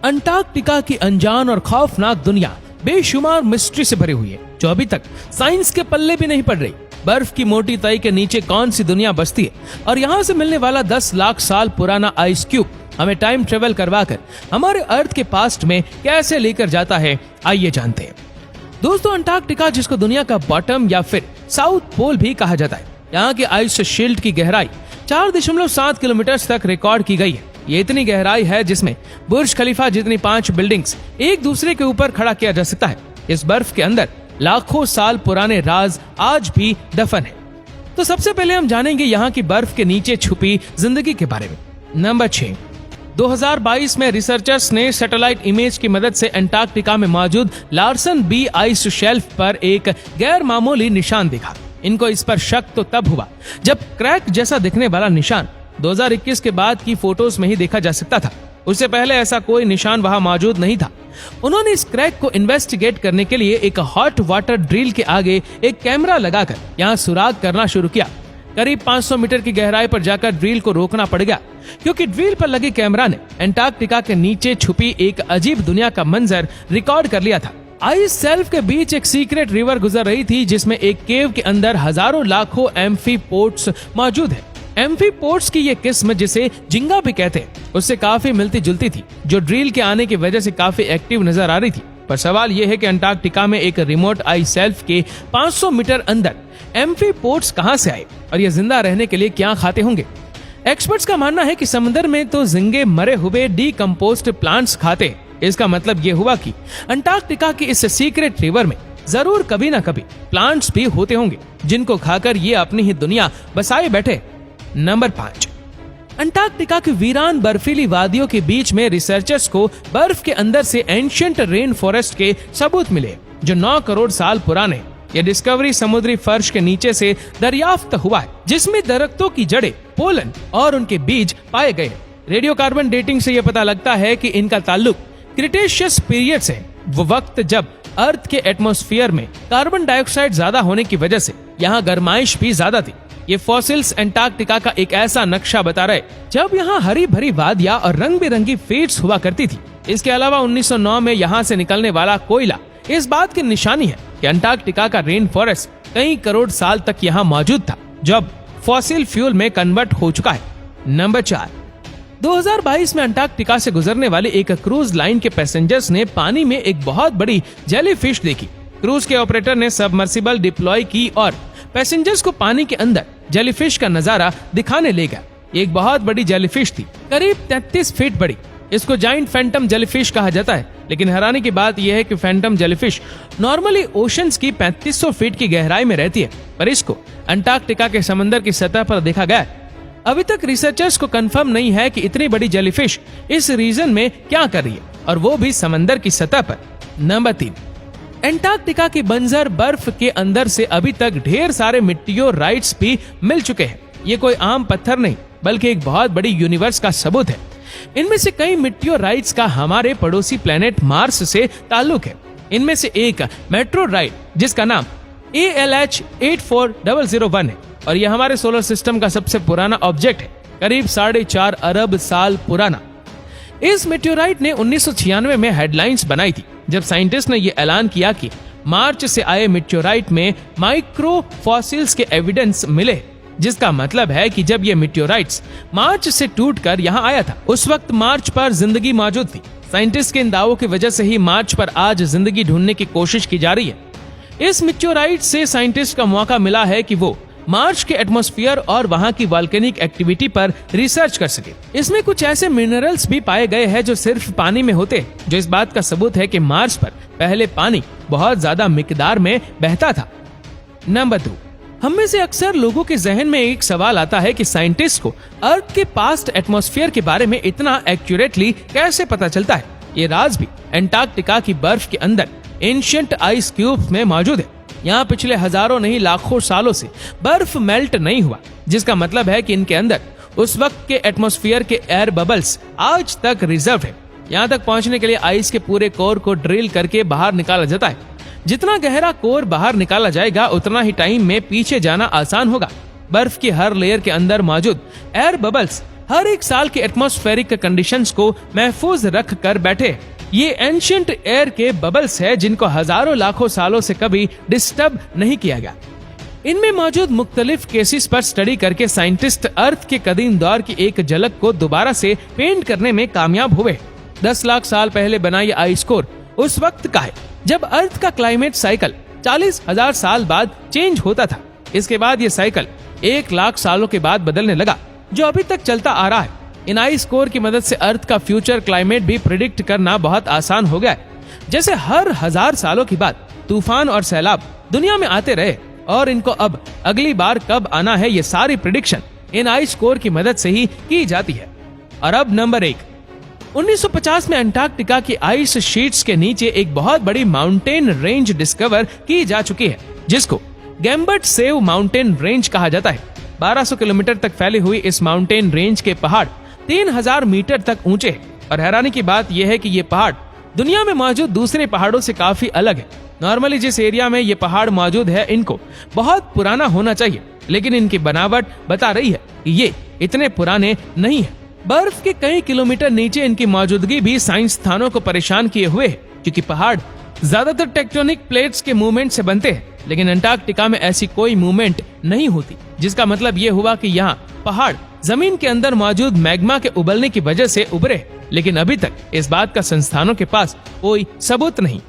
Antarctica की अनजान और खौफनाक दुनिया बेशुमार मिस्ट्री से भरी हुई है, जो अभी तक साइंस के पल्ले भी नहीं पड़ रही। बर्फ की मोटी तय के नीचे कौन सी दुनिया बसती है और यहाँ से मिलने वाला 10 लाख साल पुराना आइस क्यूब हमें टाइम ट्रेवल करवाकर हमारे अर्थ के पास्ट में कैसे लेकर जाता है, आइए जानते हैं। दोस्तों, अंटार्कटिका, जिसको दुनिया का बॉटम या फिर साउथ पोल भी कहा जाता है, यहाँ के आइस शील्ड की गहराई 4.7 किलोमीटर तक रिकॉर्ड की गई है। ये इतनी गहराई है जिसमें बुर्ज खलीफा जितनी 5 बिल्डिंग्स एक दूसरे के ऊपर खड़ा किया जा सकता है। इस बर्फ के अंदर लाखों साल पुराने राज आज भी दफन है। तो सबसे पहले हम जानेंगे यहाँ की बर्फ के नीचे छुपी जिंदगी के बारे में। नंबर 6, 2022 में रिसर्चर्स ने सैटेलाइट इमेज की मदद से अंटार्कटिका में मौजूद लार्सन बी आइस शेल्फ पर एक गैर मामूली निशान देखा। इनको इस पर शक तो तब हुआ जब क्रैक जैसा दिखने वाला निशान 2021 के बाद की फोटोज में ही देखा जा सकता था। उससे पहले ऐसा कोई निशान वहां मौजूद नहीं था। उन्होंने इस क्रैक को इन्वेस्टिगेट करने के लिए एक हॉट वाटर ड्रिल के आगे एक कैमरा लगाकर यहाँ सुराग करना शुरू किया। करीब 500 मीटर की गहराई पर जाकर ड्रिल को रोकना पड़ गया, क्योंकि ड्रिल पर लगे कैमरा ने अंटार्कटिका के नीचे छुपी एक अजीब दुनिया का मंजर रिकॉर्ड कर लिया था। आइस शेल्फ के बीच एक सीक्रेट रिवर गुजर रही थी, जिसमें एक केव के अंदर हजारों लाखों एम्फीपोड्स मौजूद है। एम्फीपोड्स की ये किस्म, जिसे झिंगा भी कहते हैं, उससे काफी मिलती जुलती थी, जो ड्रिल के आने की वजह से काफी एक्टिव नजर आ रही थी। पर सवाल यह है कि अंटार्कटिका में एक रिमोट आइस शेल्फ के 500 मीटर अंदर एम्फीपोड्स कहां से आए और ये जिंदा रहने के लिए क्या खाते होंगे। एक्सपर्ट्स का मानना है कि समुद्र में तो झिंगे मरे हुए डीकम्पोज्ड प्लांट्स खाते। इसका मतलब ये हुआ कि अंटार्कटिका की इस सीक्रेट रिवर में जरूर कभी ना कभी प्लांट्स भी होते होंगे, जिनको खाकर ये अपनी ही दुनिया बसाए बैठे। नंबर 5, अंटार्कटिका की वीरान बर्फीली वादियों के बीच में रिसर्चर्स को बर्फ के अंदर से एंशिएंट रेन फॉरेस्ट के सबूत मिले, जो 9 करोड़ साल पुराने। यह डिस्कवरी समुद्री फर्श के नीचे से दरियाफ्त हुआ है, जिसमें दरख्तों की जड़ें, पोलन और उनके बीज पाए गए। रेडियो कार्बन डेटिंग से यह पता लगता है कि इनका ताल्लुक क्रिटेशियस पीरियड से, वो वक्त जब अर्थ के एटमॉस्फेयर में कार्बन डाइऑक्साइड ज्यादा होने की वजह से यहाँ गर्माइश भी ज्यादा थी। ये फॉसिल्स अंटार्कटिका का एक ऐसा नक्शा बता रहे जब यहाँ हरी भरी वादियां और रंग बिरंगी फील्ड्स हुआ करती थी। इसके अलावा 1909 में यहाँ से निकलने वाला कोयला इस बात की निशानी है कि अंटार्कटिका का रेन फॉरेस्ट कई करोड़ साल तक यहाँ मौजूद था, जब फॉसिल फ्यूल में कन्वर्ट हो चुका है। नंबर 4, 2022 में अंटार्कटिका से गुजरने वाली एक क्रूज लाइन के पैसेंजर्स ने पानी में एक बहुत बड़ी जेलीफिश देखी। क्रूज के ऑपरेटर ने सबमर्सिबल डिप्लॉय की और पैसेंजर्स को पानी के अंदर जेलीफिश का नजारा दिखाने ले गया। एक बहुत बड़ी जेलीफिश थी, करीब 33 फीट बड़ी। इसको जाइंट फैंटम जेलीफिश कहा जाता है, लेकिन हैरानी की बात यह है कि फैंटम जेलीफिश नॉर्मली ओशंस की 3500 फीट की गहराई में रहती है, पर इसको अंटार्कटिका के समंदर की सतह पर देखा गया। अभी तक रिसर्चर्स को कंफर्म नहीं है कि इतनी बड़ी जेलीफिश इस रीजन में क्या कर रही है, और वो भी समंदर की सतह पर। नंबर 3, अंटार्कटिका की बंजर बर्फ के अंदर से अभी तक ढेर सारे मिट्टियोराइट्स भी मिल चुके हैं। ये कोई आम पत्थर नहीं, बल्कि एक बहुत बड़ी यूनिवर्स का सबूत है। इनमें से कई मिट्टियोराइट्स का हमारे पड़ोसी प्लेनेट मार्स से ताल्लुक है। इनमें से एक मेट्रोराइट, जिसका नाम ALH 84001 है, और यह हमारे सोलर सिस्टम का सबसे पुराना ऑब्जेक्ट है, करीब 4.5 अरब साल पुराना। इस मेट्योराइट ने 1996 में हेडलाइंस बनाई थी, जब साइंटिस्ट ने यह ऐलान किया कि मार्च से आए मेट्योराइट में माइक्रो फॉसिल्स के एविडेंस मिले, जिसका मतलब है कि जब ये मेट्योराइट्स मार्च से टूटकर यहाँ आया था, उस वक्त मार्च पर जिंदगी मौजूद थी। साइंटिस्ट के इन दावों की वजह से ही मार्च पर आज जिंदगी ढूंढने की कोशिश की जा रही है। इस मेट्योराइट से साइंटिस्ट का मौका मिला है कि वो मार्च के एटमॉस्फेयर और वहां की वॉल्केनिक एक्टिविटी पर रिसर्च कर सके। इसमें कुछ ऐसे मिनरल्स भी पाए गए हैं जो सिर्फ पानी में होते हैं, जो इस बात का सबूत है कि मार्च पर पहले पानी बहुत ज्यादा मिकदार में बहता था। नंबर 2, हम में से अक्सर लोगों के जहन में एक सवाल आता है कि साइंटिस्ट को अर्थ के पास्ट एटमॉस्फेयर के बारे में इतना एक्यूरेटली कैसे पता चलता है। ये राज भी अंटार्कटिका की बर्फ के अंदर एंशिएंट आइस क्यूब्स में मौजूद है। यहाँ पिछले हजारों नहीं लाखों सालों से बर्फ मेल्ट नहीं हुआ, जिसका मतलब है कि इनके अंदर उस वक्त के एटमॉस्फेयर के एयर बबल्स आज तक रिजर्व है। यहाँ तक पहुँचने के लिए आइस के पूरे कोर को ड्रिल करके बाहर निकाला जाता है। जितना गहरा कोर बाहर निकाला जाएगा, उतना ही टाइम में पीछे जाना आसान होगा। बर्फ की हर लेयर के अंदर मौजूद एयर बबल्स हर एक साल के एटमॉस्फेरिक कंडीशंस को महफूज रख कर बैठे। ये एंशिएंट एयर के बबल्स है जिनको हजारों लाखों सालों से कभी डिस्टर्ब नहीं किया गया। इनमें मौजूद मुख्तलिफ केसेस पर स्टडी करके साइंटिस्ट अर्थ के कदीम दौर की एक झलक को दोबारा से पेंट करने में कामयाब हुए। 10 लाख साल पहले बना ये आइस कोर उस वक्त का है जब अर्थ का क्लाइमेट साइकिल 40,000 साल बाद चेंज होता था। इसके बाद ये साइकिल 1 लाख सालों के बाद बदलने लगा, जो अभी तक चलता आ रहा है। इन आइस कोर की मदद से अर्थ का फ्यूचर क्लाइमेट भी प्रिडिक्ट करना बहुत आसान हो गया है। जैसे हर 1000 सालों के बाद तूफान और सैलाब दुनिया में आते रहे और इनको अब अगली बार कब आना है, ये सारी प्रिडिक्शन इन आइस कोर की मदद से ही की जाती है। और अब नंबर 1, 1950 में अंटार्कटिका की आइस शीट्स के नीचे एक बहुत बड़ी माउंटेन रेंज डिस्कवर की जा चुकी है, जिसको गैम्बर्ट सेव माउंटेन रेंज कहा जाता है। 1200 किलोमीटर तक फैली हुई इस माउंटेन रेंज के पहाड़ 3000 मीटर तक ऊंचे हैं और हैरानी की बात यह है कि ये पहाड़ दुनिया में मौजूद दूसरे पहाड़ों से काफी अलग है। नॉर्मली जिस एरिया में ये पहाड़ मौजूद है इनको बहुत पुराना होना चाहिए, लेकिन इनकी बनावट बता रही है कि ये इतने पुराने नहीं है। बर्फ के कई किलोमीटर नीचे इनकी मौजूदगी भी साइंसदानों को परेशान किए हुए है, क्योंकि पहाड़ ज्यादातर टेक्टोनिक प्लेट्स के मूवमेंट से बनते हैं, लेकिन अंटार्कटिका में ऐसी कोई मूवमेंट नहीं होती, जिसका मतलब ये हुआ कि यहाँ पहाड़ जमीन के अंदर मौजूद मैग्मा के उबलने की वजह से उभरे, लेकिन अभी तक इस बात का संस्थानों के पास कोई सबूत नहीं।